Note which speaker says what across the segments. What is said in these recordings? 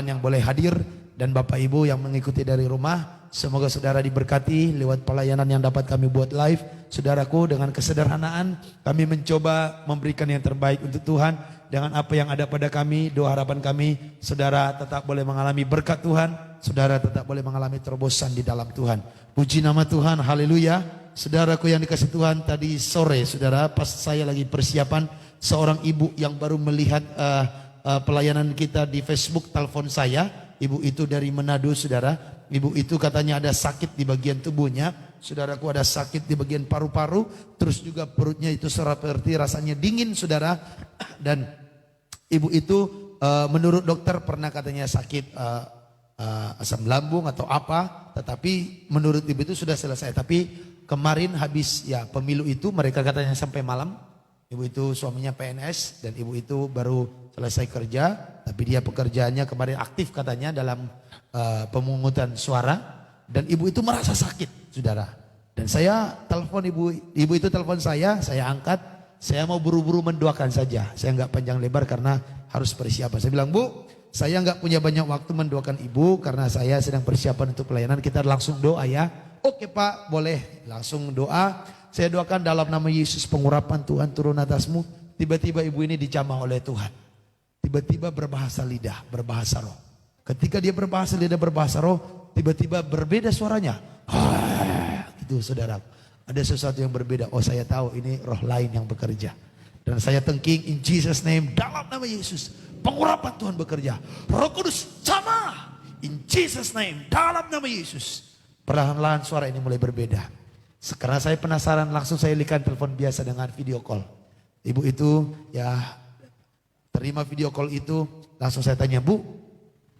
Speaker 1: yang boleh hadir dan Bapak Ibu yang mengikuti dari rumah. Semoga saudara diberkati lewat pelayanan yang dapat kami buat live. Saudaraku, dengan kesederhanaan kami mencoba memberikan yang terbaik untuk Tuhan. Dengan apa yang ada pada kami, doa harapan kami, saudara tetap boleh mengalami berkat Tuhan. Saudara tetap boleh mengalami terobosan di dalam Tuhan. Puji nama Tuhan, haleluya. Saudaraku yang dikasih Tuhan, tadi sore saudara pas saya lagi persiapan, seorang ibu yang baru melihat pelayanan kita di Facebook telepon saya. Ibu itu dari Manado saudara. Ibu itu katanya ada sakit di bagian tubuhnya. Saudaraku, ada sakit di bagian paru-paru. Terus juga perutnya itu seperti rasanya dingin saudara. Dan ibu itu menurut dokter pernah katanya sakit asam lambung atau apa. Tetapi menurut ibu itu sudah selesai. Tapi kemarin habis ya pemilu itu mereka katanya sampai malam. Ibu itu suaminya PNS dan ibu itu baru selesai kerja, tapi dia pekerjaannya kemarin aktif katanya dalam pemungutan suara, dan ibu itu merasa sakit, saudara. Dan saya telepon ibu itu telepon saya angkat, saya mau buru-buru mendoakan saja, saya nggak panjang lebar karena harus persiapan. Saya bilang, Bu, saya nggak punya banyak waktu mendoakan ibu karena saya sedang persiapan untuk pelayanan, kita langsung doa ya. Oke Pak, boleh langsung doa. Saya doakan dalam nama Yesus, pengurapan Tuhan turun atasmu. Tiba-tiba ibu ini dijamah oleh Tuhan. Tiba-tiba berbahasa lidah, berbahasa roh. Ketika dia berbahasa lidah, berbahasa roh, tiba-tiba berbeda suaranya. Gitu saudara. Ada sesuatu yang berbeda. Oh, saya tahu ini roh lain yang bekerja. Dan saya tengking in Jesus name, dalam nama Yesus, pengurapan Tuhan bekerja. Roh Kudus sama in Jesus name, dalam nama Yesus. Perlahan-lahan suara ini mulai berbeda. Sekarang saya penasaran, langsung saya lihat telepon biasa dengan video call. Ibu itu ya terima video call itu, langsung saya tanya, Bu,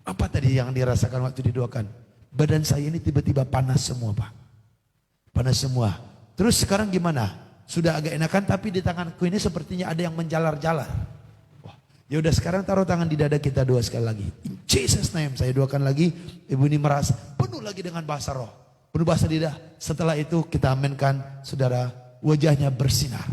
Speaker 1: apa tadi yang dirasakan waktu didoakan? Badan saya ini tiba-tiba panas semua Pak. Panas semua. Terus sekarang gimana? Sudah agak enakan tapi di tanganku ini sepertinya ada yang menjalar-jalar. Wah, ya udah sekarang taruh tangan di dada kita dua sekali lagi. In Jesus name saya doakan lagi. Ibu ini merasa penuh lagi dengan bahasa roh. Penuh bahasa lidah. Setelah itu kita aminkan, saudara, wajahnya bersinar.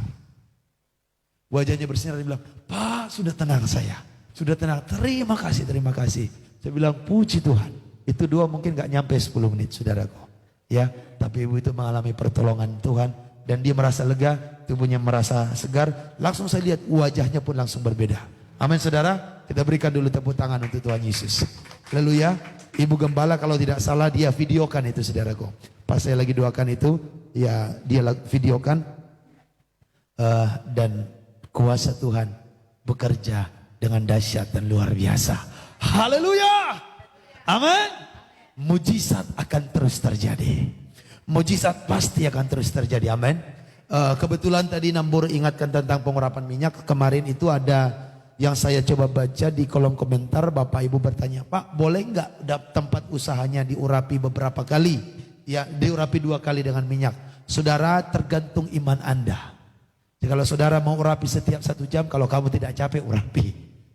Speaker 1: Wajahnya bersinar, dia bilang, Pak, sudah tenang saya. Sudah tenang, terima kasih, terima kasih. Saya bilang, puji Tuhan. Itu doa mungkin gak nyampe 10 menit, saudaraku. Ya, tapi ibu itu mengalami pertolongan Tuhan. Dan dia merasa lega, tubuhnya merasa segar. Langsung saya lihat wajahnya pun langsung berbeda. Amin saudara, kita berikan dulu tepuk tangan untuk Tuhan Yesus. Haleluya. Ibu gembala kalau tidak salah dia videokan itu saudaraku. Pas saya lagi doakan itu, ya dia videokan. Dan kuasa Tuhan bekerja dengan dahsyat dan luar biasa. Haleluya. Amin. Mujizat akan terus terjadi. Mujizat pasti akan terus terjadi. Amin. Kebetulan tadi Nambur ingatkan tentang pengurapan minyak. Kemarin itu ada yang saya coba baca di kolom komentar, Bapak Ibu bertanya, Pak, boleh nggak tempat usahanya diurapi beberapa kali? Ya, diurapi 2 kali dengan minyak. Saudara, tergantung iman Anda. Jadi kalau saudara mau urapi setiap 1 jam, kalau kamu tidak capek, urapi.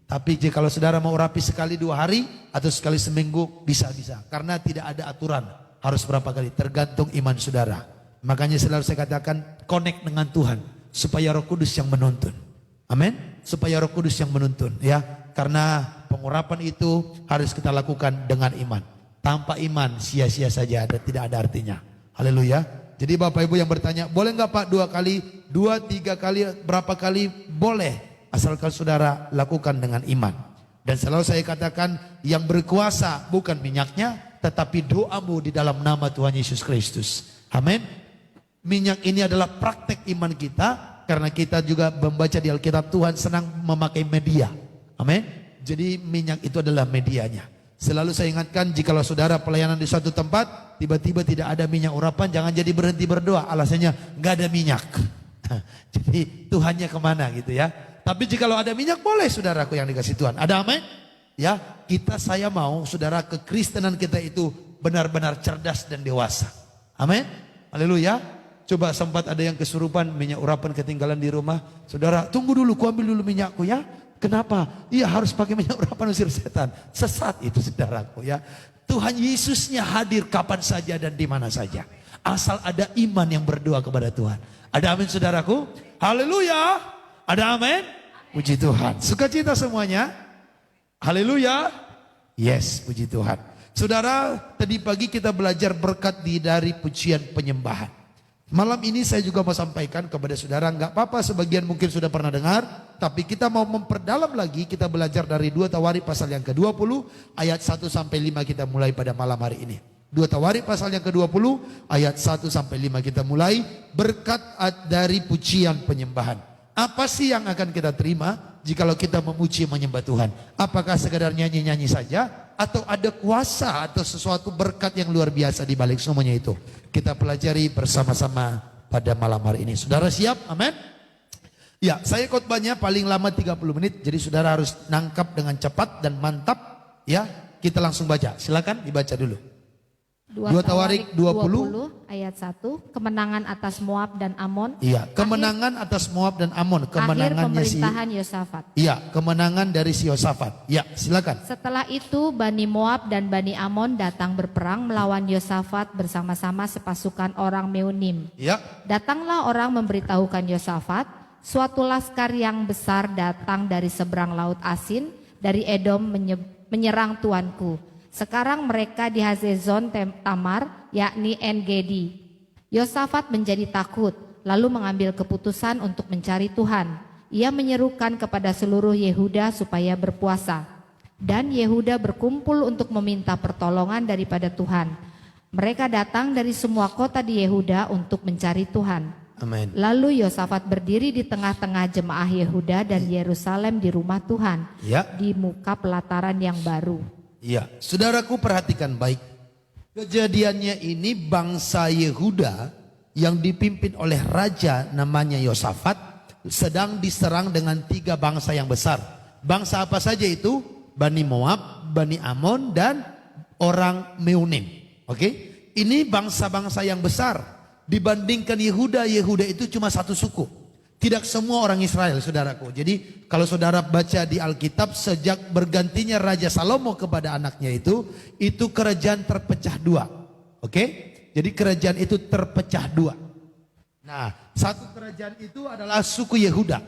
Speaker 1: Tapi jika kalau saudara mau urapi sekali 2 hari atau sekali seminggu, bisa-bisa. Karena tidak ada aturan harus berapa kali, tergantung iman saudara. Makanya selalu saya katakan, connect dengan Tuhan supaya Roh Kudus yang menuntun. Amin. Supaya Roh Kudus yang menuntun ya. Karena pengurapan itu harus kita lakukan dengan iman. Tanpa iman sia-sia saja, tidak ada artinya. Haleluya. Jadi Bapak Ibu yang bertanya, boleh nggak Pak 2 kali, 2, 3 kali, berapa kali? Boleh. Asalkan saudara lakukan dengan iman. Dan selalu saya katakan, yang berkuasa bukan minyaknya, tetapi doamu di dalam nama Tuhan Yesus Kristus. Amin. Minyak ini adalah praktek iman kita. Karena kita juga membaca di Alkitab, Tuhan senang memakai media. Amin. Jadi minyak itu adalah medianya. Selalu saya ingatkan, jikalau saudara pelayanan di suatu tempat, tiba-tiba tidak ada minyak urapan, jangan jadi berhenti berdoa. Alasannya nggak ada minyak. Jadi Tuhannya kemana gitu ya. Tapi jikalau ada minyak, boleh saudaraku yang dikasih Tuhan. Ada amin? Ya, saya mau saudara kekristenan kita itu benar-benar cerdas dan dewasa. Amin. Haleluya. Coba sempat ada yang kesurupan, minyak urapan ketinggalan di rumah. Saudara, tunggu dulu, ku ambil dulu minyakku ya. Kenapa? Iya harus pakai minyak urapan usir setan. Sesat itu saudaraku ya. Tuhan Yesusnya hadir kapan saja dan di mana saja. Asal ada iman yang berdoa kepada Tuhan. Ada amin saudaraku? Haleluya. Ada amin? Puji Tuhan. Sukacita semuanya. Haleluya. Yes, puji Tuhan. Saudara, tadi pagi kita belajar berkat dari pujian penyembahan. Malam ini saya juga mau sampaikan kepada saudara, nggak apa-apa sebagian mungkin sudah pernah dengar, tapi kita mau memperdalam lagi, kita belajar dari 2 Tawarikh pasal yang ke-20 ayat 1 sampai 5 kita mulai pada malam hari ini. 2 Tawarikh pasal yang ke-20 ayat 1 sampai 5 kita mulai berkat dari pujian penyembahan. Apa sih yang akan kita terima jikalau kita memuji menyembah Tuhan? Apakah sekedar nyanyi-nyanyi saja atau ada kuasa atau sesuatu berkat yang luar biasa di balik semuanya itu? Kita pelajari bersama-sama pada malam hari ini. Saudara siap? Amin. Ya, saya khotbahnya paling lama 30 menit. Jadi saudara harus nangkap dengan cepat dan mantap. Ya, kita langsung baca. Silakan dibaca dulu.
Speaker 2: 2 Tawarikh 20 ayat 1, kemenangan atas Moab dan Amon.
Speaker 1: Iya, kemenangan atas Moab dan Amon, kemenangannya
Speaker 2: pemerintahan Yosafat.
Speaker 1: Iya, kemenangan dari si Yosafat. Ya, silakan.
Speaker 2: Setelah itu Bani Moab dan Bani Amon datang berperang melawan Yosafat bersama-sama sepasukan orang Meunim.
Speaker 1: Ya.
Speaker 2: Datanglah orang memberitahukan Yosafat, suatu laskar yang besar datang dari seberang laut Asin, dari Edom menyerang tuanku. Sekarang mereka di Hazezon Tamar, yakni En-Gedi. Yosafat menjadi takut, lalu mengambil keputusan untuk mencari Tuhan. Ia menyerukan kepada seluruh Yehuda supaya berpuasa. Dan Yehuda berkumpul untuk meminta pertolongan daripada Tuhan. Mereka datang dari semua kota di Yehuda untuk mencari Tuhan.
Speaker 1: Amin.
Speaker 2: Lalu Yosafat berdiri di tengah-tengah jemaah Yehuda dan Yerusalem di rumah Tuhan,
Speaker 1: Ya.
Speaker 2: di muka pelataran yang baru.
Speaker 1: Iya, saudaraku perhatikan baik. Kejadiannya ini bangsa Yehuda yang dipimpin oleh raja namanya Yosafat sedang diserang dengan 3 bangsa yang besar. Bangsa apa saja itu? Bani Moab, Bani Amon, dan orang Meunim. Oke? Ini bangsa-bangsa yang besar. Dibandingkan Yehuda, Yehuda itu cuma satu suku. Tidak semua orang Israel, saudaraku. Jadi kalau saudara baca di Alkitab, sejak bergantinya Raja Salomo kepada anaknya itu kerajaan terpecah 2. Oke? Jadi kerajaan itu terpecah 2. Nah, satu kerajaan itu adalah suku Yehuda.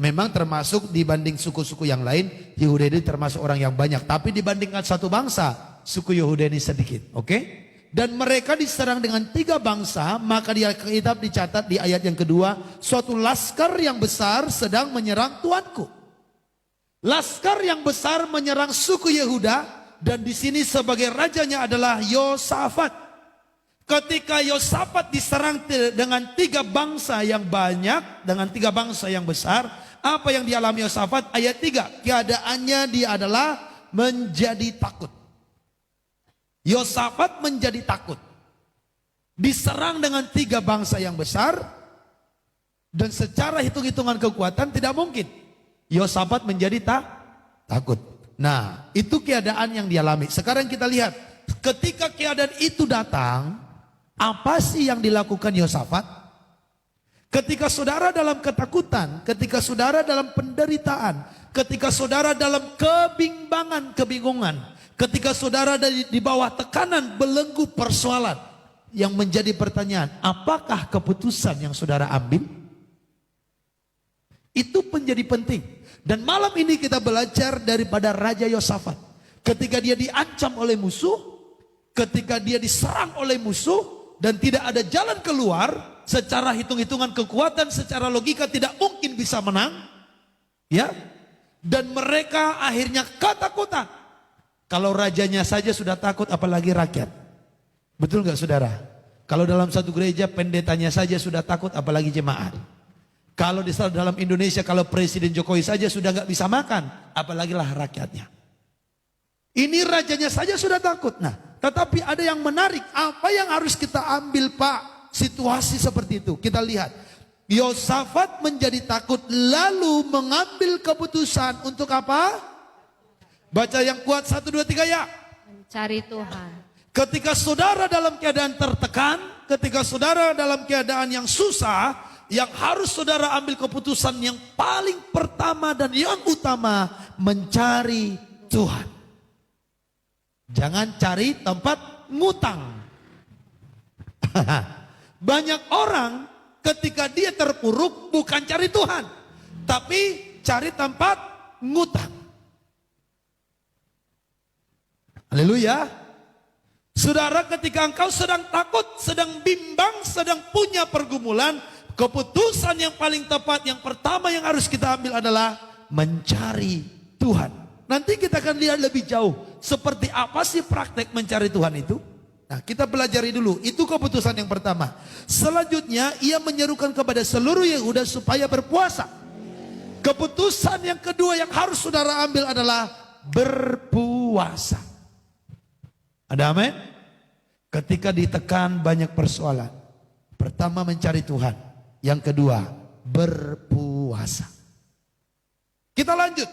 Speaker 1: Memang termasuk dibanding suku-suku yang lain, Yehuda ini termasuk orang yang banyak. Tapi dibandingkan satu bangsa, suku Yehuda ini sedikit. Oke? Dan mereka diserang dengan 3 bangsa, maka di Alkitab dicatat di ayat yang kedua, suatu laskar yang besar sedang menyerang tuanku. Laskar yang besar menyerang suku Yehuda, dan di sini sebagai rajanya adalah Yosafat. Ketika Yosafat diserang dengan 3 bangsa yang banyak, dengan 3 bangsa yang besar, apa yang dialami Yosafat? Ayat 3, keadaannya dia adalah menjadi takut. Yosafat menjadi takut. Diserang dengan 3 bangsa yang besar. Dan secara hitung-hitungan kekuatan tidak mungkin Yosafat menjadi takut. Nah, itu keadaan yang dialami. Sekarang kita lihat, ketika keadaan itu datang, apa sih yang dilakukan Yosafat? Ketika saudara dalam ketakutan, ketika saudara dalam penderitaan, ketika saudara dalam kebingungan, ketika saudara di bawah tekanan belenggu persoalan, yang menjadi pertanyaan, apakah keputusan yang saudara ambil? Itu menjadi penting. Dan malam ini kita belajar daripada Raja Yosafat. Ketika dia diancam oleh musuh, ketika dia diserang oleh musuh, dan tidak ada jalan keluar, secara hitung-hitungan kekuatan, secara logika tidak mungkin bisa menang. Ya, dan mereka akhirnya ketakutan. Kalau rajanya saja sudah takut, apalagi rakyat. Betul nggak saudara? Kalau dalam satu gereja pendetanya saja sudah takut, apalagi jemaat. Kalau di dalam Indonesia, kalau Presiden Jokowi saja sudah nggak bisa makan, apalagi lah rakyatnya. Ini rajanya saja sudah takut. Nah, tetapi ada yang menarik. Apa yang harus kita ambil, Pak? Situasi seperti itu. Kita lihat. Yosafat menjadi takut, lalu mengambil keputusan untuk apa? Baca yang kuat, 1, 2, 3 ya.
Speaker 2: Mencari Tuhan.
Speaker 1: Ketika saudara dalam keadaan tertekan, ketika saudara dalam keadaan yang susah, yang harus saudara ambil keputusan yang paling pertama dan yang utama, mencari Tuhan. Jangan cari tempat ngutang. Banyak orang ketika dia terpuruk bukan cari Tuhan, tapi cari tempat ngutang. Haleluya. Saudara, ketika engkau sedang takut, sedang bimbang, sedang punya pergumulan, keputusan yang paling tepat, yang pertama yang harus kita ambil adalah mencari Tuhan. Nanti kita akan lihat lebih jauh, seperti apa sih praktek mencari Tuhan itu. Nah, kita pelajari dulu, itu keputusan yang pertama. Selanjutnya, ia menyerukan kepada seluruh Yehuda supaya berpuasa. Keputusan yang kedua yang harus saudara ambil adalah berpuasa. Ada amin? Ketika ditekan banyak persoalan, pertama mencari Tuhan, yang kedua berpuasa. Kita lanjut.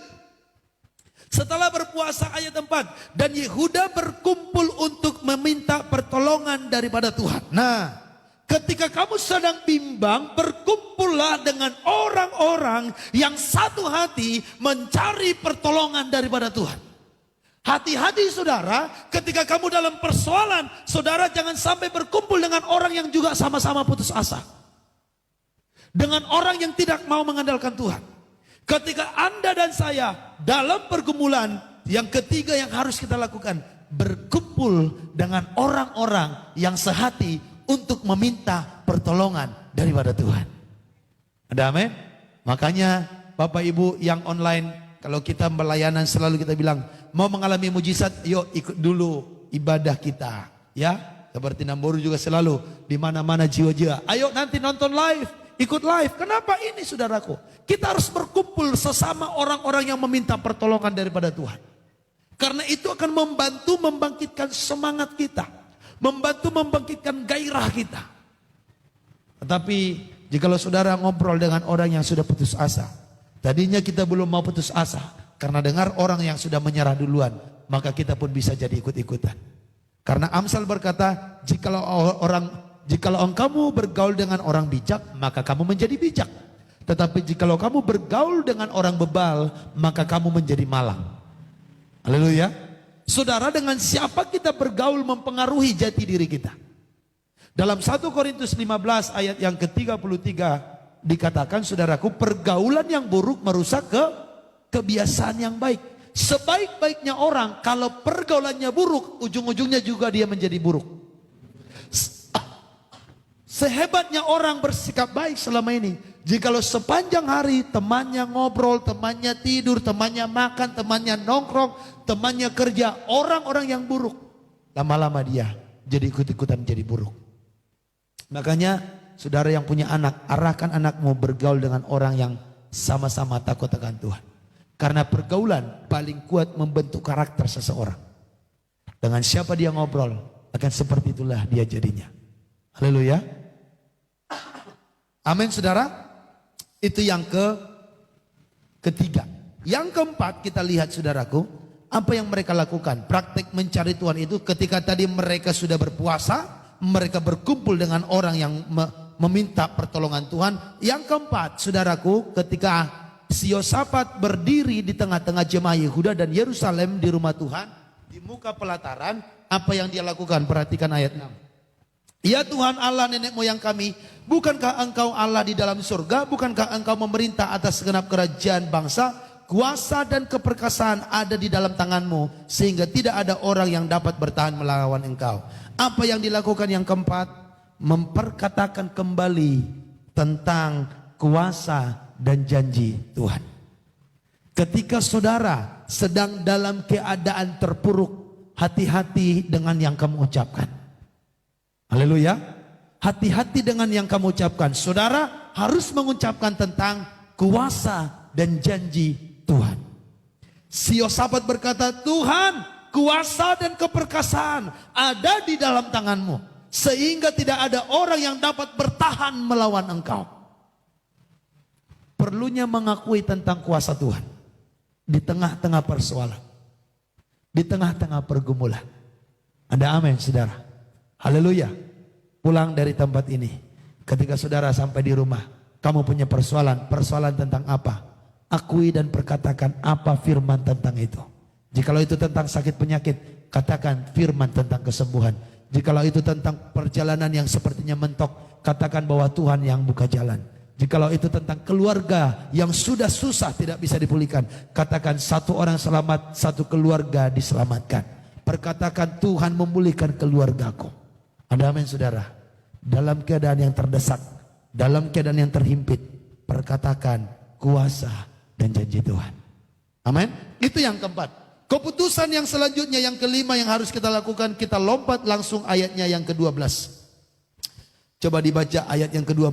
Speaker 1: Setelah berpuasa ayat 4, dan Yehuda berkumpul untuk meminta pertolongan daripada Tuhan. Nah, ketika kamu sedang bimbang, berkumpullah dengan orang-orang yang satu hati mencari pertolongan daripada Tuhan. Hati-hati saudara, ketika kamu dalam persoalan, saudara jangan sampai berkumpul dengan orang yang juga sama-sama putus asa. Dengan orang yang tidak mau mengandalkan Tuhan. Ketika Anda dan saya dalam pergumulan, yang ketiga yang harus kita lakukan, berkumpul dengan orang-orang yang sehati untuk meminta pertolongan daripada Tuhan. Ada amin? Makanya Bapak Ibu yang online, kalau kita pelayanan selalu kita bilang, mau mengalami mujizat, yuk ikut dulu ibadah kita. Ya, seperti Namboru juga selalu, di mana-mana jiwa-jiwa. Ayo nanti nonton live, ikut live. Kenapa ini saudaraku? Kita harus berkumpul sesama orang-orang yang meminta pertolongan daripada Tuhan. Karena itu akan membantu membangkitkan semangat kita. Membantu membangkitkan gairah kita. Tetapi jikalau saudara ngobrol dengan orang yang sudah putus asa, tadinya kita belum mau putus asa, karena dengar orang yang sudah menyerah duluan, maka kita pun bisa jadi ikut-ikutan. Karena Amsal berkata, jikalau kamu bergaul dengan orang bijak, maka kamu menjadi bijak. Tetapi jikalau kamu bergaul dengan orang bebal, maka kamu menjadi malang. Haleluya. Saudara, dengan siapa kita bergaul mempengaruhi jati diri kita. Dalam 1 Korintus 15 ayat yang ke-33 dikatakan, saudaraku, pergaulan yang buruk merusak kebiasaan yang baik. Sebaik-baiknya orang, kalau pergaulannya buruk, ujung-ujungnya juga dia menjadi buruk. Sehebatnya orang bersikap baik selama ini, jikalau sepanjang hari temannya ngobrol, temannya tidur, temannya makan, temannya nongkrong, temannya kerja, orang-orang yang buruk, lama-lama dia jadi ikut-ikutan jadi buruk. Makanya saudara yang punya anak, arahkan anakmu bergaul dengan orang yang sama-sama takut akan Tuhan. Karena pergaulan paling kuat membentuk karakter seseorang. Dengan siapa dia ngobrol, akan seperti itulah dia jadinya. Haleluya. Amin saudara. Itu yang ketiga. Yang keempat kita lihat saudaraku, apa yang mereka lakukan. Praktek mencari Tuhan itu ketika tadi mereka sudah berpuasa, mereka berkumpul dengan orang yang meminta pertolongan Tuhan. Yang keempat saudaraku, ketika Yosafat berdiri di tengah-tengah jemaah Yehuda dan Yerusalem di rumah Tuhan, di muka pelataran, apa yang dia lakukan? Perhatikan ayat 6. Ya Tuhan Allah nenek moyang kami, bukankah engkau Allah di dalam surga? Bukankah engkau memerintah atas segenap kerajaan bangsa? Kuasa dan keperkasaan ada di dalam tanganmu, sehingga tidak ada orang yang dapat bertahan melawan engkau. Apa yang dilakukan yang keempat? Memperkatakan kembali tentang kuasa dan janji Tuhan. Ketika saudara sedang dalam keadaan terpuruk, hati-hati dengan yang kamu ucapkan. Haleluya. Hati-hati dengan yang kamu ucapkan. Saudara harus mengucapkan tentang kuasa dan janji Tuhan. Si Yosafat berkata, Tuhan, kuasa dan keperkasaan ada di dalam tanganmu, sehingga tidak ada orang yang dapat bertahan melawan engkau. Perlunya mengakui tentang kuasa Tuhan di tengah-tengah persoalan, di tengah-tengah pergumulan. Ada amin saudara. Haleluya. Pulang dari tempat ini, ketika saudara sampai di rumah, kamu punya persoalan tentang apa? Akui dan perkatakan apa firman tentang itu. Jikalau itu tentang sakit penyakit, katakan firman tentang kesembuhan. Jikalau itu tentang perjalanan yang sepertinya mentok, katakan bahwa Tuhan yang buka jalan. Jikalau itu tentang keluarga yang sudah susah tidak bisa dipulihkan, katakan satu orang selamat, satu keluarga diselamatkan. Perkatakan, Tuhan memulihkan keluargaku. Ada amin saudara. Dalam keadaan yang terdesak, dalam keadaan yang terhimpit, perkatakan kuasa dan janji Tuhan. Amin. Itu yang keempat. Keputusan yang selanjutnya, yang kelima yang harus kita lakukan, kita lompat langsung ayatnya yang ke-12. Coba dibaca ayat yang ke-12.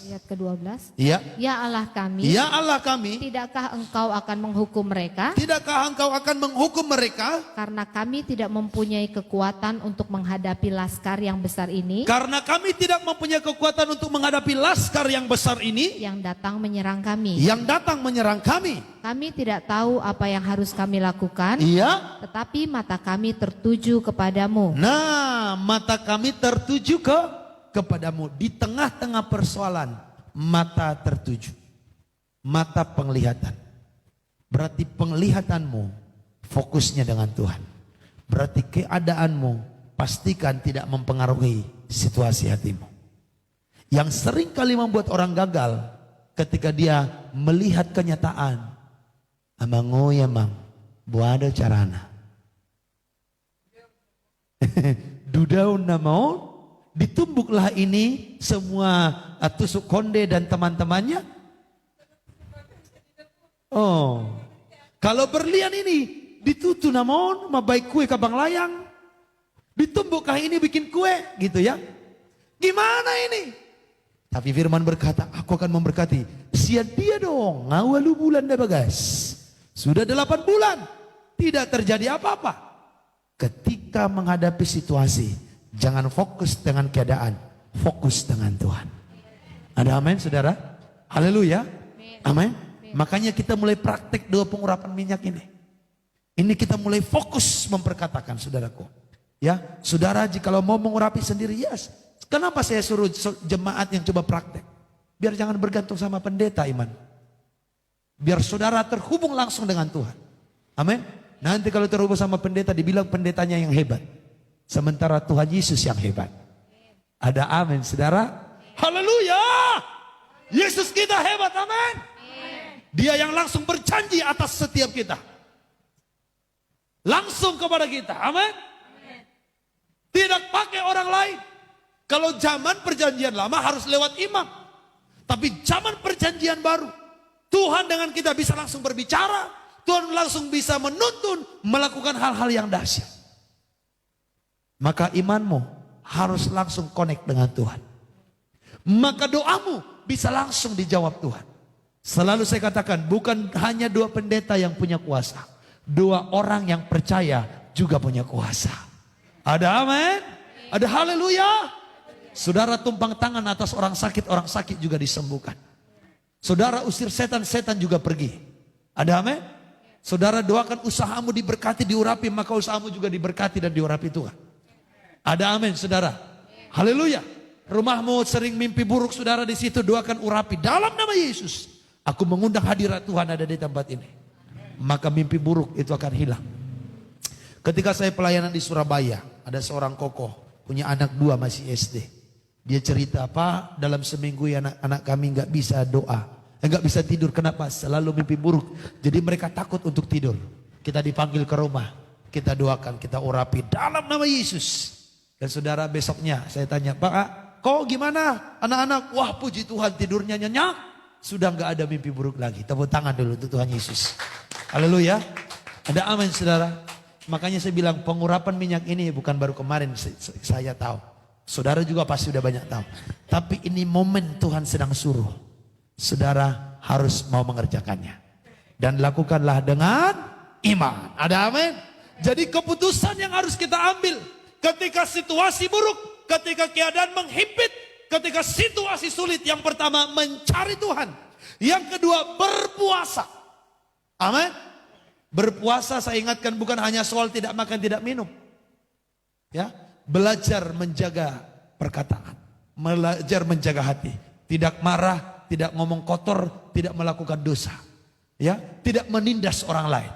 Speaker 2: Ayat ke-12.
Speaker 1: Iya.
Speaker 2: Ya Allah kami.
Speaker 1: Ya Allah kami.
Speaker 2: Tidakkah engkau akan menghukum mereka?
Speaker 1: Tidakkah engkau akan menghukum mereka?
Speaker 2: Karena kami tidak mempunyai kekuatan untuk menghadapi laskar yang besar ini.
Speaker 1: Karena kami tidak mempunyai kekuatan untuk menghadapi laskar yang besar ini.
Speaker 2: Yang datang menyerang kami.
Speaker 1: Yang datang menyerang kami.
Speaker 2: Kami tidak tahu apa yang harus kami lakukan.
Speaker 1: Iya.
Speaker 2: Tetapi mata kami tertuju kepadamu.
Speaker 1: Nah, mata kami tertuju kepadamu. Di tengah-tengah persoalan, mata tertuju. Mata penglihatan. Berarti penglihatanmu fokusnya dengan Tuhan. Berarti keadaanmu pastikan tidak mempengaruhi situasi hatimu. Yang sering kali membuat orang gagal ketika dia melihat kenyataan. Amango ya mang, buada carana. Dudaun namaon. Ditumbuklah ini semua tusuk konde dan teman-temannya. Oh, kalau berlian ini ditutu namon, mabai kue kabang layang. Ditumbukkah ini bikin kue, gitu ya? Gimana ini? Tapi firman berkata, aku akan memberkati. Sia dia dong, ngawalu bulan dah bagas. Sudah 8 bulan, tidak terjadi apa-apa. Ketika menghadapi situasi, jangan fokus dengan keadaan, fokus dengan Tuhan. Ada amin saudara? Haleluya. Amin. Makanya kita mulai praktek doa pengurapan minyak ini. Ini kita mulai fokus memperkatakan saudaraku. Ya, saudara jikalau mau mengurapi sendiri, yes. Kenapa saya suruh jemaat yang coba praktek? Biar jangan bergantung sama pendeta iman. Biar saudara terhubung langsung dengan Tuhan. Amin. Nanti kalau terhubung sama pendeta dibilang pendetanya yang hebat. Sementara Tuhan Yesus yang hebat. Ada amin saudara? Haleluya. Yesus kita hebat, amin. Dia yang langsung berjanji atas setiap kita. Langsung kepada kita, amin. Tidak pakai orang lain. Kalau zaman perjanjian lama harus lewat imam. Tapi zaman perjanjian baru, Tuhan dengan kita bisa langsung berbicara. Tuhan langsung bisa menuntun, melakukan hal-hal yang dahsyat. Maka imanmu harus langsung connect dengan Tuhan. Maka doamu bisa langsung dijawab Tuhan. Selalu saya katakan, bukan hanya 2 pendeta yang punya kuasa. 2 orang yang percaya juga punya kuasa. Ada amin? Ada haleluya? Saudara tumpang tangan atas orang sakit juga disembuhkan. Saudara usir setan, setan juga pergi. Ada amin? Saudara doakan usahamu diberkati, diurapi, maka usahamu juga diberkati dan diurapi Tuhan. Ada amin saudara. Haleluya. Rumahmu sering mimpi buruk, saudara di situ doakan urapi dalam nama Yesus. Aku mengundang hadirat Tuhan ada di tempat ini. Maka mimpi buruk itu akan hilang. Ketika saya pelayanan di Surabaya, ada seorang kokoh punya anak 2 masih SD. Dia cerita, Pak, dalam seminggu ya anak kami nggak bisa doa, nggak bisa tidur. Kenapa? Selalu mimpi buruk. Jadi mereka takut untuk tidur. Kita dipanggil ke rumah, kita doakan, kita urapi dalam nama Yesus. Dan saudara besoknya saya tanya, Pak, kok gimana anak-anak? Wah puji Tuhan tidurnya nyenyak. Sudah nggak ada mimpi buruk lagi. Tepuk tangan dulu untuk Tuhan Yesus. Haleluya. Ada amin saudara. Makanya saya bilang pengurapan minyak ini bukan baru kemarin saya tahu. Saudara juga pasti udah banyak tahu. Tapi ini momen Tuhan sedang suruh. Saudara harus mau mengerjakannya. Dan lakukanlah dengan iman. Ada amin. Jadi keputusan yang harus kita ambil. Ketika situasi buruk, ketika keadaan menghimpit, ketika situasi sulit, yang pertama mencari Tuhan. Yang kedua berpuasa. Amin. Berpuasa saya ingatkan bukan hanya soal tidak makan, tidak minum. Ya, belajar menjaga perkataan, belajar menjaga hati, tidak marah, tidak ngomong kotor, tidak melakukan dosa. Ya, tidak menindas orang lain.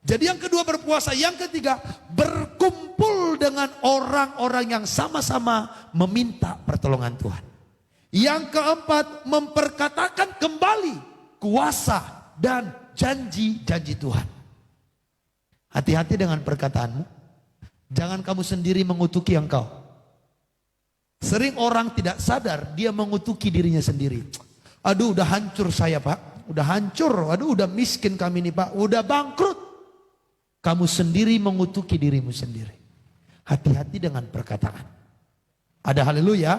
Speaker 1: Jadi yang kedua berpuasa, yang ketiga berkumpul dengan orang-orang yang sama-sama meminta pertolongan Tuhan. Yang keempat memperkatakan kembali kuasa dan janji-janji Tuhan. Hati-hati dengan perkataanmu. Jangan kamu sendiri mengutuki engkau. Sering orang tidak sadar dia mengutuki dirinya sendiri. Aduh udah hancur saya Pak, udah hancur, aduh udah miskin kami nih Pak, udah bangkrut. Kamu sendiri mengutuki dirimu sendiri. Hati-hati dengan perkataan. Ada haleluya,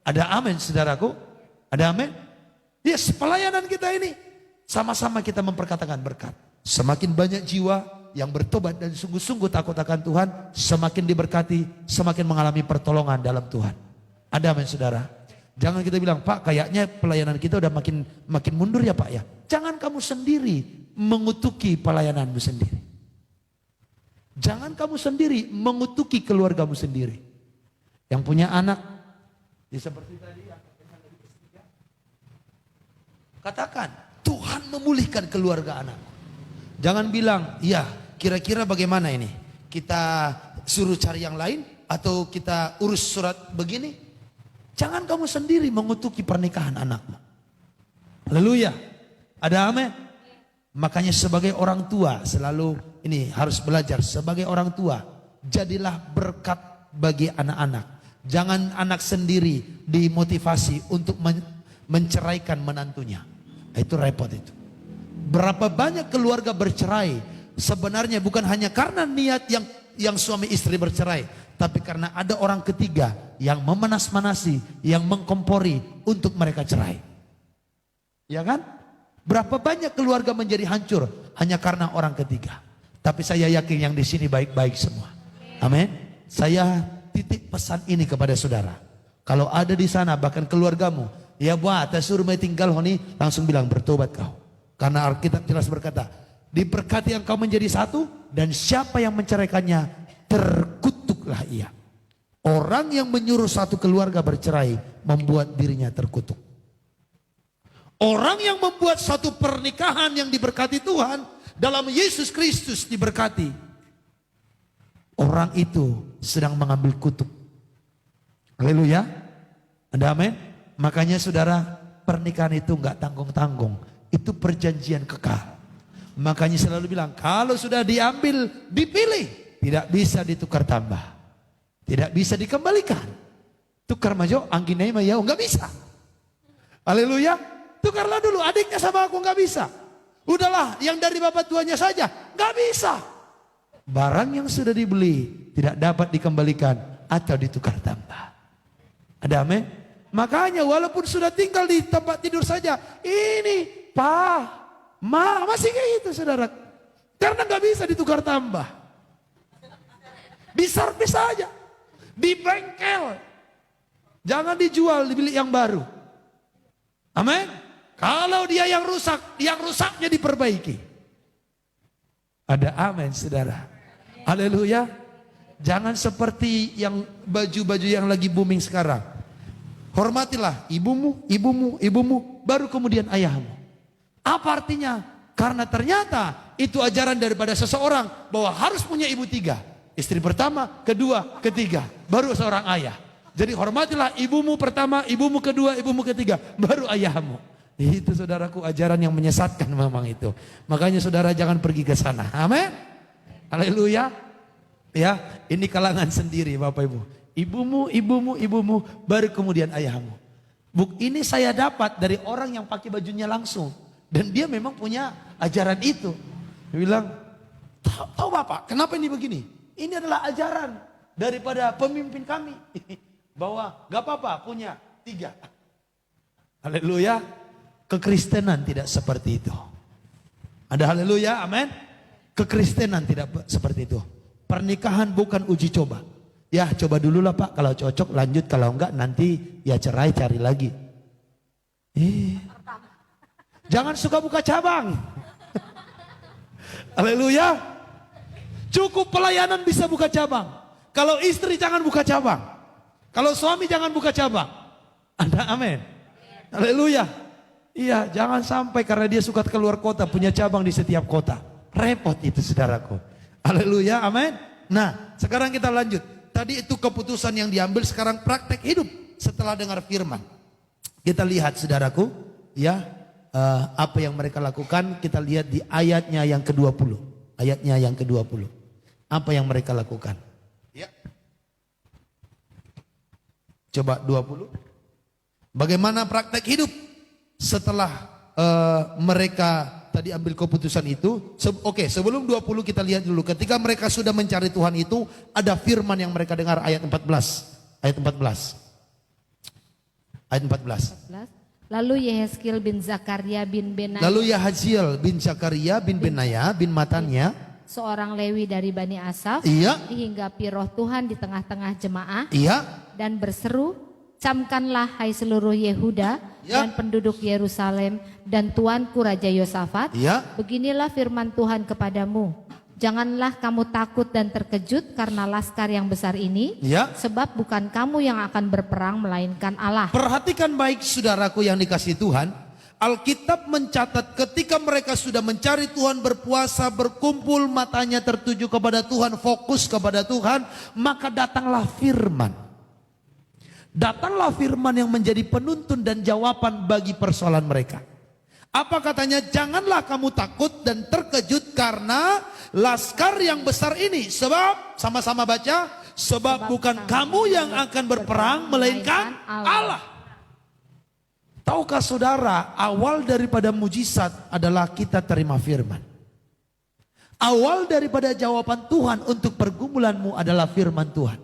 Speaker 1: ada amin saudaraku, ada amin. Yes, pelayanan kita ini sama-sama kita memperkatakan berkat. Semakin banyak jiwa yang bertobat dan sungguh-sungguh takut akan Tuhan, semakin diberkati, semakin mengalami pertolongan dalam Tuhan. Ada amin saudara. Jangan kita bilang, Pak kayaknya pelayanan kita udah makin mundur ya Pak ya. Jangan kamu sendiri mengutuki pelayananmu sendiri. Jangan kamu sendiri mengutuki keluargamu sendiri. Yang punya anak, ya seperti tadi katakan, Tuhan memulihkan keluarga anak. Jangan bilang, ya kira-kira bagaimana ini? Kita suruh cari yang lain atau kita urus surat begini? Jangan kamu sendiri mengutuki pernikahan anakmu. Haleluya. Ada amin? Makanya sebagai orang tua selalu ini harus belajar. Sebagai orang tua jadilah berkat bagi anak-anak. Jangan anak sendiri dimotivasi untuk menceraikan menantunya. Itu repot itu. Berapa banyak keluarga bercerai sebenarnya bukan hanya karena niat yang suami istri bercerai, tapi karena ada orang ketiga yang memanas-manasi, yang mengkompori untuk mereka cerai. Ya kan? Berapa banyak keluarga menjadi hancur hanya karena orang ketiga. Tapi saya yakin yang di sini baik-baik semua. Amin. Saya titip pesan ini kepada saudara. Kalau ada di sana bahkan keluargamu, ya buat suruh tinggal honi, langsung bilang bertobat kau. Karena Alkitab jelas berkata, diberkati engkau menjadi satu dan siapa yang menceraikannya terkutuklah ia. Orang yang menyuruh satu keluarga bercerai membuat dirinya terkutuk. Orang yang membuat satu pernikahan yang diberkati Tuhan dalam Yesus Kristus diberkati, orang itu sedang mengambil kutuk. Haleluya. Ada amin? Makanya saudara, pernikahan itu enggak tanggung-tanggung. Itu perjanjian kekal. Makanya selalu bilang, kalau sudah diambil, dipilih, tidak bisa ditukar tambah. Tidak bisa dikembalikan. Tukar majo, angginai mayau, enggak bisa. Haleluya. Tukarlah dulu, adiknya sama aku enggak bisa. Udahlah, yang dari bapak tuanya saja, enggak bisa. Barang yang sudah dibeli tidak dapat dikembalikan atau ditukar tambah. Ada amin? Makanya walaupun sudah tinggal di tempat tidur saja, ini Pak, Ma, masih kayak gitu saudara. Karena nggak bisa ditukar tambah. Di servis saja, di bengkel. Jangan dijual, dibeli yang baru. Amin. Kalau dia yang rusak, yang rusaknya diperbaiki. Ada amin saudara. Haleluya. Jangan seperti yang baju-baju yang lagi booming sekarang. Hormatilah ibumu, ibumu, ibumu, baru kemudian ayahmu. Apa artinya? Karena ternyata itu ajaran daripada seseorang bahwa harus punya ibu tiga. Istri pertama, kedua, ketiga, baru seorang ayah. Jadi hormatilah ibumu pertama, ibumu kedua, ibumu ketiga, baru ayahmu. Itu saudaraku ajaran yang menyesatkan memang itu. Makanya saudara jangan pergi ke sana. Amin. Haleluya. Ya, ini kalangan sendiri Bapak Ibu. Ibumu, ibumu, ibumu, baru kemudian ayahmu. Ini saya dapat dari orang yang pakai bajunya langsung. Dan dia memang punya ajaran itu. Dia bilang, tahu Bapak, kenapa ini begini? Ini adalah ajaran daripada pemimpin kami. Bahwa gak apa-apa punya tiga. Haleluya. Kekristenan tidak seperti itu. Ada haleluya, amin. Kekristenan tidak seperti itu. Pernikahan bukan uji coba. Ya coba dulu lah Pak, kalau cocok lanjut, kalau enggak nanti ya cerai cari lagi. Jangan suka buka cabang. Haleluya. Cukup pelayanan bisa buka cabang. Kalau istri jangan buka cabang. Kalau suami jangan buka cabang. Ada amin. Haleluya. Iya, jangan sampai karena dia suka keluar kota punya cabang di setiap kota. Repot itu saudaraku. Haleluya, amin. Nah, sekarang kita lanjut. Tadi itu keputusan yang diambil, sekarang praktek hidup setelah dengar firman. Kita lihat saudaraku, ya, apa yang mereka lakukan. Kita lihat di ayatnya yang ke-20. Ayatnya yang ke-20. Apa yang mereka lakukan? Coba 20. Bagaimana praktek hidup setelah mereka tadi ambil keputusan itu? Oke, sebelum 20 kita lihat dulu. Ketika mereka sudah mencari Tuhan itu, ada firman yang mereka dengar ayat 14. Ayat 14. Ayat 14.
Speaker 2: Lalu Yehezkiel bin Zakaria bin Benaya,
Speaker 1: Lalu Yahaziel bin Zakaria bin Benaya bin Matanya,
Speaker 2: seorang Lewi dari Bani Asaf,
Speaker 1: iya,
Speaker 2: dihinggapi roh Tuhan di tengah-tengah jemaah
Speaker 1: iya,
Speaker 2: dan berseru, camkanlah hai seluruh Yehuda
Speaker 1: Ya.
Speaker 2: dan penduduk Yerusalem dan tuanku Raja Yosafat,
Speaker 1: iya,
Speaker 2: beginilah firman Tuhan kepadamu, janganlah kamu takut dan terkejut karena laskar yang besar ini,
Speaker 1: iya.
Speaker 2: sebab bukan kamu yang akan berperang melainkan Allah.
Speaker 1: Perhatikan baik saudaraku yang dikasihi Tuhan. Alkitab mencatat ketika mereka sudah mencari Tuhan, berpuasa, berkumpul, matanya tertuju kepada Tuhan, fokus kepada Tuhan, maka datanglah firman. Datanglah firman yang menjadi penuntun dan jawaban bagi persoalan mereka. Apa katanya? Janganlah kamu takut dan terkejut karena laskar yang besar ini. Sebab, sama-sama baca, sebab bukan kamu yang akan berperang melainkan Allah. Tahukah saudara, awal daripada mujizat adalah kita terima firman. Awal daripada jawaban Tuhan untuk pergumulanmu adalah firman Tuhan.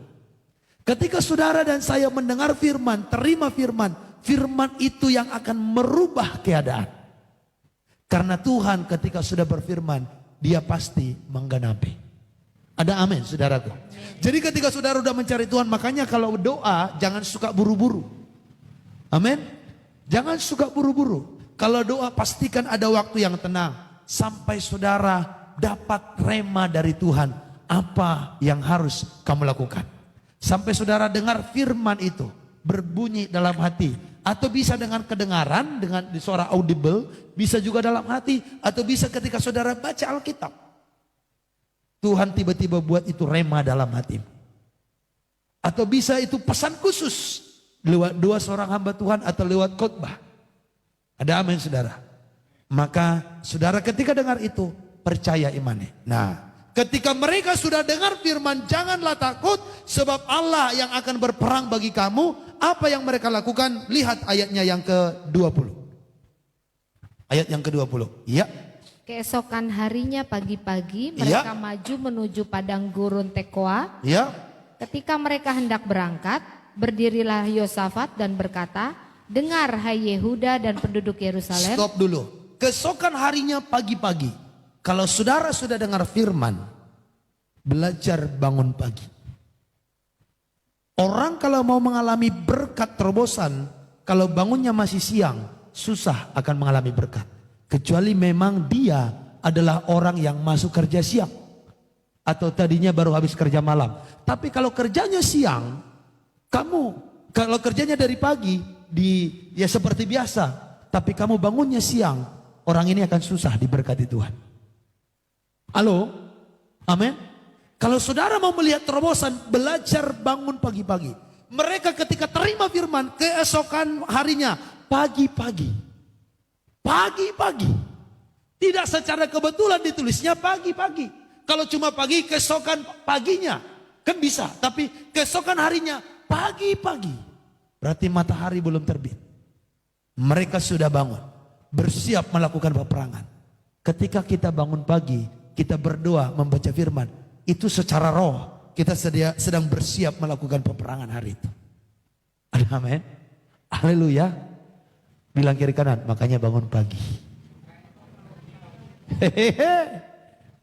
Speaker 1: Ketika saudara dan saya mendengar firman, terima firman, firman itu yang akan merubah keadaan. Karena Tuhan ketika sudah berfirman, dia pasti menggenapi. Ada amin saudaraku. Jadi ketika saudara sudah mencari Tuhan, makanya kalau doa jangan suka buru-buru. Amin. Jangan suka buru-buru. Kalau doa pastikan ada waktu yang tenang. Sampai saudara dapat rema dari Tuhan. Apa yang harus kamu lakukan. Sampai saudara dengar firman itu berbunyi dalam hati. Atau bisa dengan kedengaran, dengan suara audible, bisa juga dalam hati, atau bisa ketika saudara baca Alkitab. Tuhan tiba-tiba buat itu rema dalam hatimu. Atau bisa itu pesan khusus, lewat dua seorang hamba Tuhan atau lewat khotbah. Ada amin saudara. Maka saudara ketika dengar itu, percaya imannya. Nah, ketika mereka sudah dengar firman, janganlah takut sebab Allah yang akan berperang bagi kamu. Apa yang mereka lakukan? Lihat ayatnya yang ke-20. Ayat yang ke-20. Ya.
Speaker 2: Keesokan harinya pagi-pagi mereka maju menuju padang gurun Tekoa.
Speaker 1: Ya.
Speaker 2: Ketika mereka hendak berangkat, berdirilah Yosafat dan berkata, dengar hai Yehuda dan penduduk Yerusalem.
Speaker 1: Stop dulu. Keesokan harinya pagi-pagi. Kalau saudara sudah dengar firman, belajar bangun pagi. Orang kalau mau mengalami berkat terobosan, kalau bangunnya masih siang, susah akan mengalami berkat. Kecuali memang dia adalah orang yang masuk kerja siang. Atau tadinya baru habis kerja malam. Tapi kalau kerjanya siang, kalau kerjanya dari pagi, ya seperti biasa. Tapi kamu bangunnya siang, orang ini akan susah diberkati Tuhan. Halo? Amin? Kalau saudara mau melihat terobosan, belajar bangun pagi-pagi. Mereka ketika terima firman, keesokan harinya, pagi-pagi. Pagi-pagi. Tidak secara kebetulan ditulisnya pagi-pagi. Kalau cuma pagi, keesokan paginya. Kan bisa, tapi keesokan harinya, pagi-pagi. Berarti matahari belum terbit. Mereka sudah bangun. Bersiap melakukan peperangan. Ketika kita bangun pagi, kita berdoa membaca firman. Itu secara roh kita sedang bersiap melakukan peperangan hari itu. Amin. Haleluya. Bilang kiri kanan, makanya bangun pagi. Hehehe.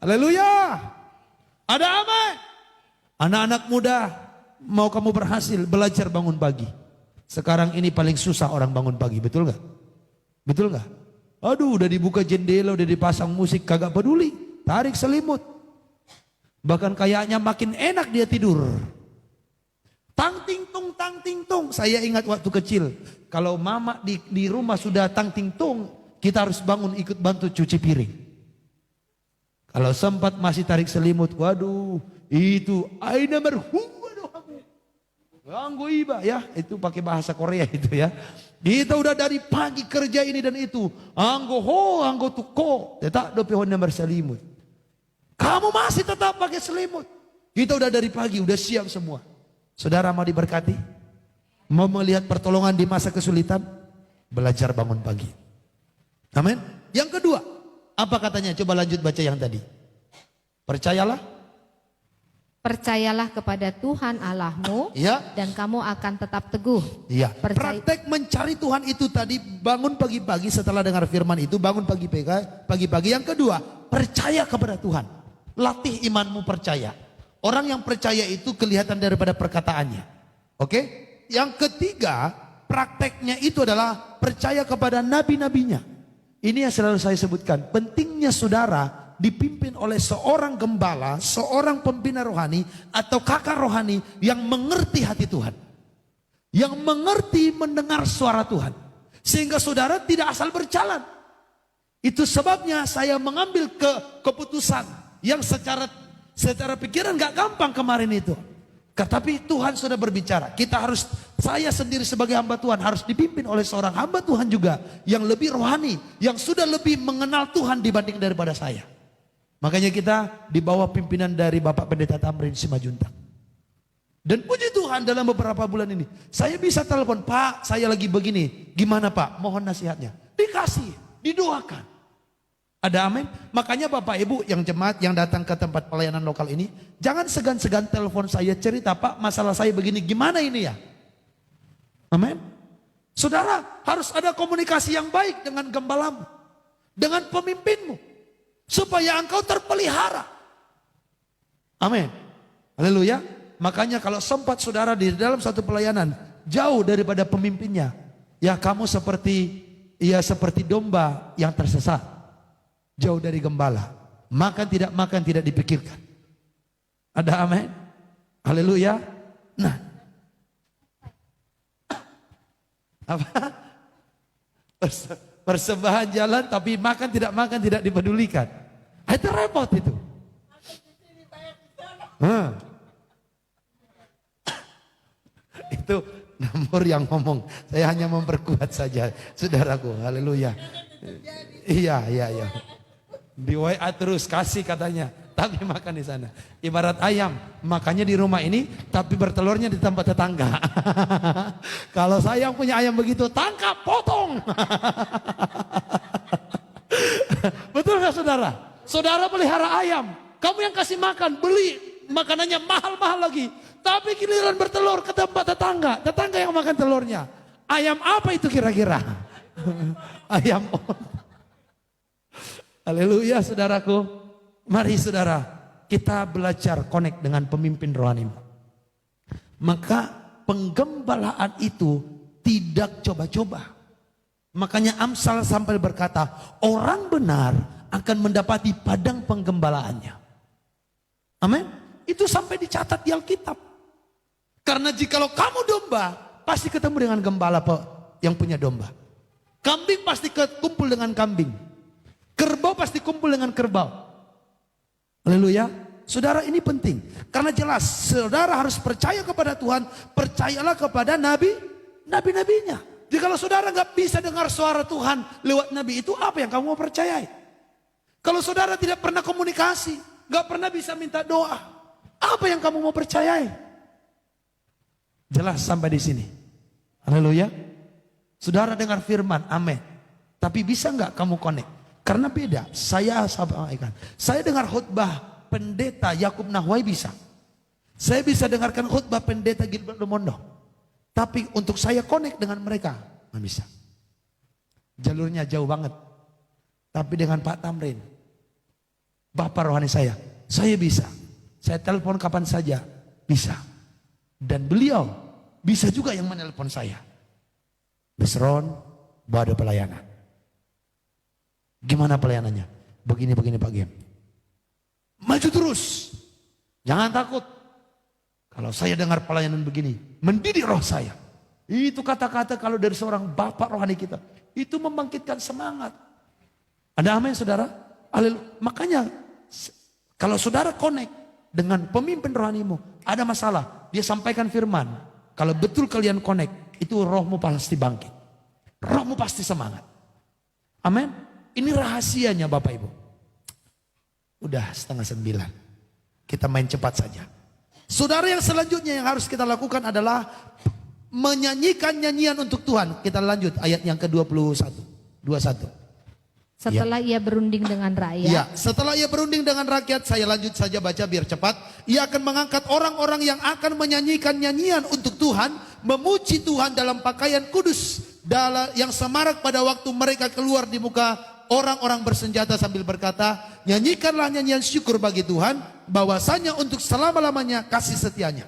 Speaker 1: Haleluya. Ada amin. Anak-anak muda, mau kamu berhasil belajar bangun pagi. Sekarang ini paling susah orang bangun pagi, betul gak? Betul gak? Aduh, udah dibuka jendela, udah dipasang musik, kagak peduli. Tarik selimut. Bahkan kayaknya makin enak dia tidur. Tang ting tung. Saya ingat waktu kecil. Kalau mama di rumah sudah tang ting tung, kita harus bangun ikut bantu cuci piring. Kalau sempat masih tarik selimut, waduh, itu aina merhu, waduh aku. Ganggu iba ya, itu pakai bahasa Korea itu ya. Kita udah dari pagi kerja ini dan itu. Anggo tuko, tetap dope honda berselimut. Kamu masih tetap pakai selimut. Kita udah dari pagi, udah siap semua. Saudara mau diberkati? Mau melihat pertolongan di masa kesulitan? Belajar bangun pagi. Amin. Yang kedua, apa katanya? Coba lanjut baca yang tadi. Percayalah.
Speaker 2: Percayalah kepada Tuhan Allahmu,
Speaker 1: Ya.
Speaker 2: dan kamu akan tetap teguh.
Speaker 1: Iya.
Speaker 2: Percaya-
Speaker 1: Praktek mencari Tuhan itu tadi, bangun pagi-pagi setelah dengar firman itu, bangun pagi-pagi. Yang kedua, percaya kepada Tuhan. Latih imanmu percaya. Orang yang percaya itu kelihatan daripada perkataannya. Oke? Yang ketiga, prakteknya itu adalah percaya kepada nabi-nabinya. Ini yang selalu saya sebutkan. Pentingnya saudara dipimpin oleh seorang gembala, seorang pembina rohani atau kakak rohani yang mengerti hati Tuhan. Yang mengerti mendengar suara Tuhan. Sehingga saudara tidak asal berjalan. Itu sebabnya saya mengambil keputusan yang secara pikiran gak gampang kemarin itu. Tetapi Tuhan sudah berbicara. Saya sendiri sebagai hamba Tuhan harus dipimpin oleh seorang hamba Tuhan juga yang lebih rohani, yang sudah lebih mengenal Tuhan dibanding daripada saya. Makanya kita di bawah pimpinan dari Bapak Pendeta Tamrin Simajuntang. Dan puji Tuhan dalam beberapa bulan ini, saya bisa telepon, Pak saya lagi begini, gimana Pak? Mohon nasihatnya. Dikasih, didoakan. Ada amin? Makanya Bapak Ibu yang jemaat yang datang ke tempat pelayanan lokal ini, jangan segan-segan telepon saya cerita, Pak masalah saya begini, gimana ini ya? Amin? Saudara harus ada komunikasi yang baik dengan gembalamu, dengan pemimpinmu, supaya engkau terpelihara. Amin. Haleluya. Makanya kalau sempat saudara di dalam satu pelayanan jauh daripada pemimpinnya, ya kamu seperti domba yang tersesat. Jauh dari gembala, makan tidak dipikirkan. Ada amin? Haleluya. Nah, apa? Persembahan jalan tapi makan tidak dipedulikan. Itu repot itu. Itu Namur yang ngomong, saya hanya memperkuat saja, saudaraku. Haleluya. Iya. Di WA terus kasih katanya, tapi makan di sana. Ibarat ayam, makannya di rumah ini, tapi bertelurnya di tempat tetangga. Kalau saya punya ayam begitu, tangkap, potong. Betul nggak saudara? Saudara pelihara ayam, kamu yang kasih makan, beli makanannya mahal-mahal lagi. Tapi giliran bertelur ke tempat tetangga yang makan telurnya. Ayam apa itu kira-kira? Ayam. Haleluya saudaraku. Mari saudara, kita belajar connect dengan pemimpin rohani. Maka penggembalaan itu tidak coba-coba. Makanya Amsal sampai berkata, orang benar akan mendapati padang penggembalaannya. Amin. Itu sampai dicatat di Alkitab. Karena jikalau kamu domba, pasti ketemu dengan gembala yang punya domba. Kambing pasti kumpul dengan kambing. Kerbau pasti kumpul dengan kerbau. Haleluya. Saudara ini penting. Karena jelas saudara harus percaya kepada Tuhan. Percayalah kepada nabi-nabinya. Jadi kalau saudara gak bisa dengar suara Tuhan lewat nabi itu, apa yang kamu mau percayai? Kalau saudara tidak pernah komunikasi, gak pernah bisa minta doa, apa yang kamu mau percayai? Jelas sampai di sini. Haleluya. Saudara dengar firman, amin. Tapi bisa gak kamu connect? Karena beda, saya sampaikan. Saya dengar khutbah pendeta Yakub Nahwai bisa. Saya bisa dengarkan khutbah pendeta Gilbert Lumondo. Tapi untuk saya connect dengan mereka, nggak bisa. Jalurnya jauh banget. Tapi dengan Pak Tamrin, Bapak rohani saya bisa. Saya telepon kapan saja, bisa. Dan beliau bisa juga yang menelpon saya. Besron, ada pelayanan. Gimana pelayanannya? Begini Pak Gem. Maju terus. Jangan takut. Kalau saya dengar pelayanan begini, mendidik roh saya. Itu kata-kata kalau dari seorang bapak rohani kita. Itu membangkitkan semangat. Ada amin saudara? Makanya kalau saudara connect dengan pemimpin rohanimu, ada masalah, dia sampaikan firman. Kalau betul kalian connect, itu rohmu pasti bangkit. Rohmu pasti semangat. Amin. Ini rahasianya Bapak Ibu. Udah 8:30. Kita main cepat saja. Saudara yang selanjutnya yang harus kita lakukan adalah menyanyikan nyanyian untuk Tuhan. Kita lanjut ayat yang ke-21. 21.
Speaker 2: Setelah ia berunding dengan rakyat.
Speaker 1: Ya, setelah ia berunding dengan rakyat, saya lanjut saja baca biar cepat. Ia akan mengangkat orang-orang yang akan menyanyikan nyanyian untuk Tuhan, memuji Tuhan dalam pakaian kudus, yang semarak pada waktu mereka keluar di muka orang-orang bersenjata sambil berkata, nyanyikanlah nyanyian syukur bagi Tuhan, bahwasanya untuk selama-lamanya kasih setianya.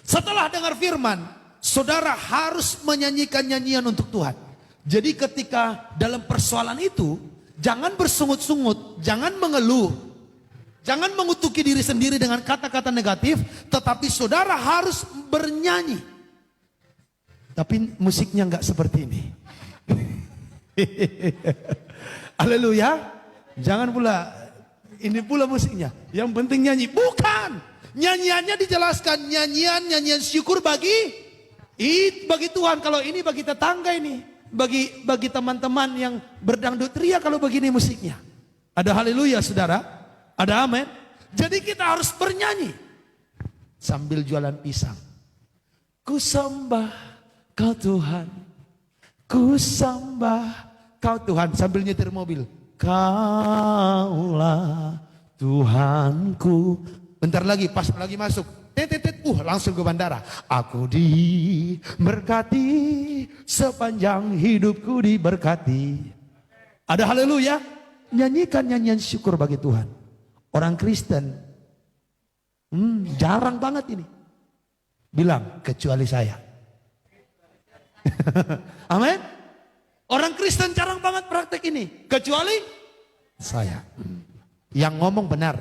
Speaker 1: Setelah dengar firman, saudara harus menyanyikan nyanyian untuk Tuhan. Jadi ketika dalam persoalan itu, jangan bersungut-sungut, jangan mengeluh, jangan mengutuki diri sendiri dengan kata-kata negatif, tetapi saudara harus bernyanyi. Tapi musiknya enggak seperti ini. Haleluya. Jangan pula ini pula musiknya. Yang penting nyanyi. Bukan. Nyanyiannya dijelaskan, nyanyian syukur bagi Tuhan. Kalau ini bagi tetangga ini. Bagi teman-teman yang berdangdut ria kalau begini musiknya. Ada haleluya saudara. Ada amin. Jadi kita harus bernyanyi. Sambil jualan pisang. Ku sembah kau Tuhan. Ku sembah kau Tuhan. Sambil nyetir mobil. Kaulah Tuhanku. Bentar lagi pas lagi masuk. Langsung ke bandara. Aku diberkati, sepanjang hidupku diberkati. Ada haleluya. Nyanyikan nyanyian syukur bagi Tuhan. Orang Kristen jarang banget ini. Bilang kecuali saya. Amin. Orang Kristen jarang banget praktek ini. Kecuali saya. Yang ngomong benar.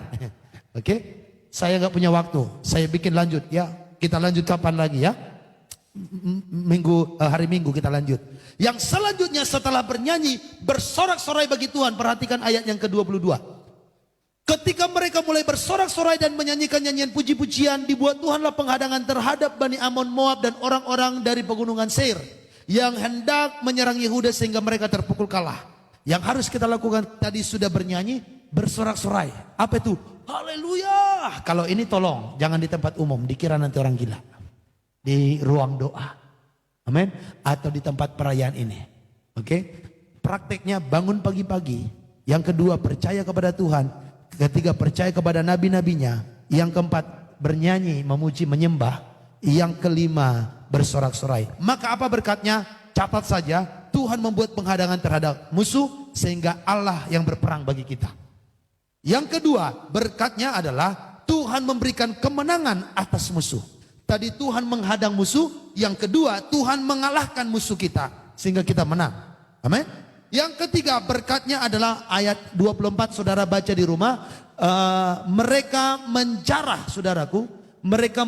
Speaker 1: Oke. Saya nggak punya waktu, saya bikin lanjut ya. Kita lanjut kapan lagi ya? Hari Minggu kita lanjut. Yang selanjutnya setelah bernyanyi, bersorak-sorai bagi Tuhan. Perhatikan ayat yang ke-22. Ketika mereka mulai bersorak-sorai dan menyanyikan nyanyian puji-pujian, dibuat Tuhanlah penghadangan terhadap Bani Amon, Moab dan orang-orang dari pegunungan Seir yang hendak menyerang Yehuda sehingga mereka terpukul kalah. Yang harus kita lakukan tadi sudah bernyanyi, bersorak-sorai. Apa itu? Haleluya. Kalau ini tolong jangan di tempat umum, dikira nanti orang gila. Di ruang doa. Amin. Atau di tempat perayaan ini. Oke. Prakteknya bangun pagi-pagi. Yang kedua percaya kepada Tuhan. Ketiga percaya kepada nabi-nabinya. Yang keempat bernyanyi, memuji, menyembah. Yang kelima bersorak-sorai. Maka apa berkatnya? Catat saja, Tuhan membuat penghadangan terhadap musuh sehingga Allah yang berperang bagi kita. Yang kedua, berkatnya adalah Tuhan memberikan kemenangan atas musuh. Tadi Tuhan menghadang musuh, yang kedua Tuhan mengalahkan musuh kita sehingga kita menang. Amin. Yang ketiga, berkatnya adalah ayat 24, saudara baca di rumah. Mereka menjarah, saudaraku. Mereka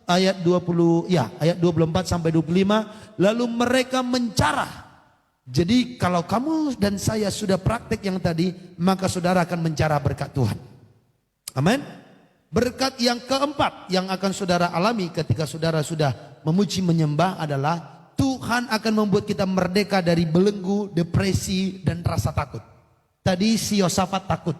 Speaker 1: ayat 24 sampai 25, lalu mereka menjarah. Jadi kalau kamu dan saya sudah praktek yang tadi, maka saudara akan menjarah berkat Tuhan. Amin. Berkat yang keempat yang akan saudara alami ketika saudara sudah memuji menyembah adalah Tuhan akan membuat kita merdeka dari belenggu, depresi dan rasa takut. Tadi si Yosafat takut,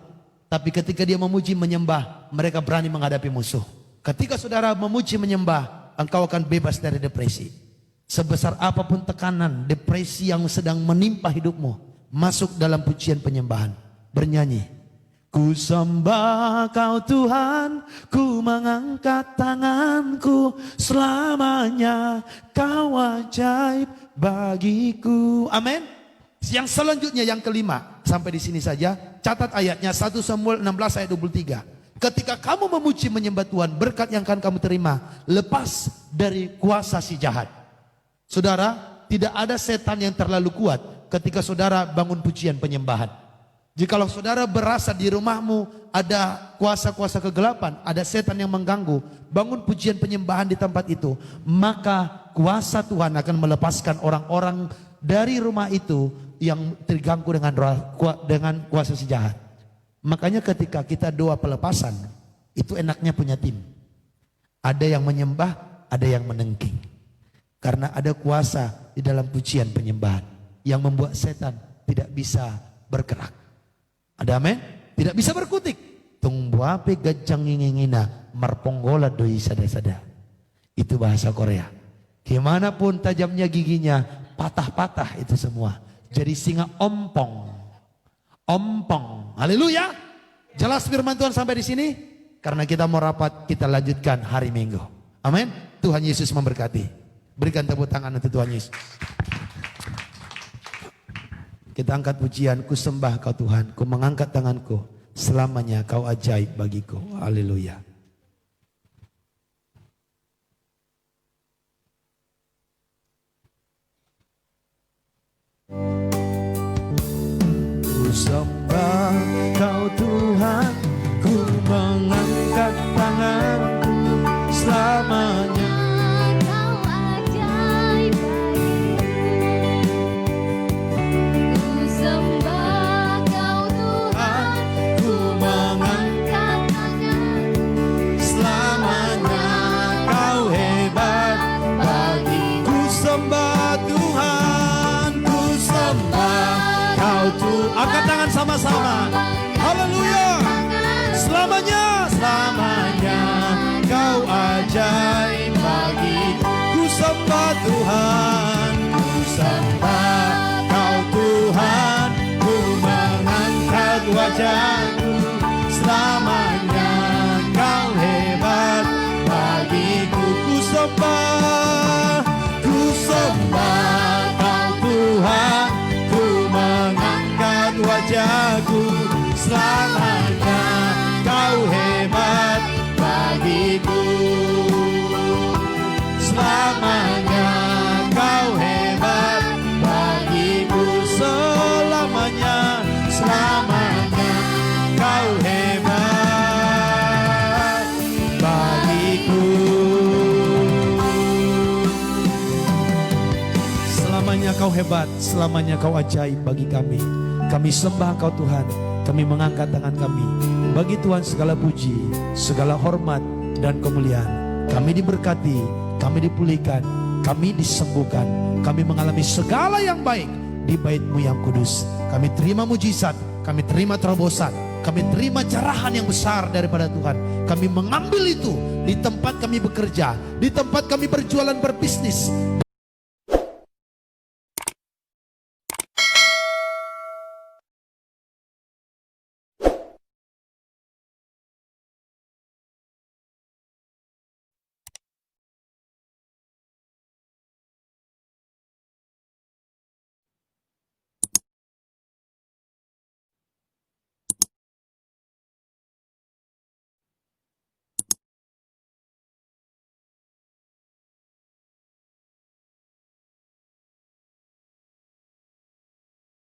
Speaker 1: tapi ketika dia memuji menyembah, mereka berani menghadapi musuh. Ketika saudara memuji menyembah, engkau akan bebas dari depresi. Sebesar apapun tekanan, depresi yang sedang menimpa hidupmu, masuk dalam pujian penyembahan. Bernyanyi. Ku sembah kau Tuhan, ku mengangkat tanganku, selamanya kau ajaib bagiku. Amin. Yang selanjutnya yang kelima, sampai di sini saja. Catat ayatnya 1 Samuel 16 ayat 23. Ketika kamu memuji menyembah Tuhan, berkat yang akan kamu terima lepas dari kuasa si jahat. Saudara, tidak ada setan yang terlalu kuat ketika saudara bangun pujian penyembahan. Jikalau saudara berasa di rumahmu ada kuasa-kuasa kegelapan, ada setan yang mengganggu, bangun pujian penyembahan di tempat itu, maka kuasa Tuhan akan melepaskan orang-orang dari rumah itu yang terganggu dengan kuasa si jahat. Makanya ketika kita doa pelepasan, itu enaknya punya tim. Ada yang menyembah, ada yang menengking. Karena ada kuasa di dalam pujian penyembahan yang membuat setan tidak bisa bergerak. Ada amin? Tidak bisa berkutik. Tunggu ape gajang ingingina marponggola doi sada-sada. Itu bahasa Korea. Dimanapun tajamnya giginya, patah-patah itu semua. Jadi singa ompong. Ompong. Haleluya. Jelas firman Tuhan sampai di sini? Karena kita mau rapat, kita lanjutkan hari Minggu. Amin. Tuhan Yesus memberkati. Berikan tepuk tangan untuk Tuhan Yesus. Kita angkat pujian, ku sembah kau Tuhan, ku mengangkat tanganku, selamanya kau ajaib bagiku. Haleluya. Ku sembah kau Tuhan, ku mengangkat tanganku, selamanya
Speaker 2: Kau ajaib bagiku. Ku sembah Kau Tuhan,
Speaker 1: ku mengangkat
Speaker 2: angkat tanganku,
Speaker 1: selamanya kau hebat bagiku. Ku sembah Tuhan, ku sembah kau Tuhan. Angkat tangan sama-sama. Haleluya. Selamanya, selamanya kau ajaib bagiku. Ku sembah Tuhan, ku sembah kau Tuhan, ku mengangkat wajahku, selamanya kau hebat bagiku. Ku sembah kau Tuhan, ku mengangkat wajahku, selamanya kau hebat bagiku. Selamanya kau hebat bagiku. Selamanya, selamanya kau hebat bagiku. Selamanya kau hebat, selamanya kau ajaib bagi kami. Kami sembah kau Tuhan, kami mengangkat tangan kami. Bagi Tuhan segala puji, segala hormat dan kemuliaan. Kami diberkati, kami dipulihkan, kami disembuhkan. Kami mengalami segala yang baik di bait-Mu yang kudus. Kami terima mujizat, kami terima terobosan, kami terima carahan yang besar daripada Tuhan. Kami mengambil itu di tempat kami bekerja, di tempat kami berjualan berbisnis,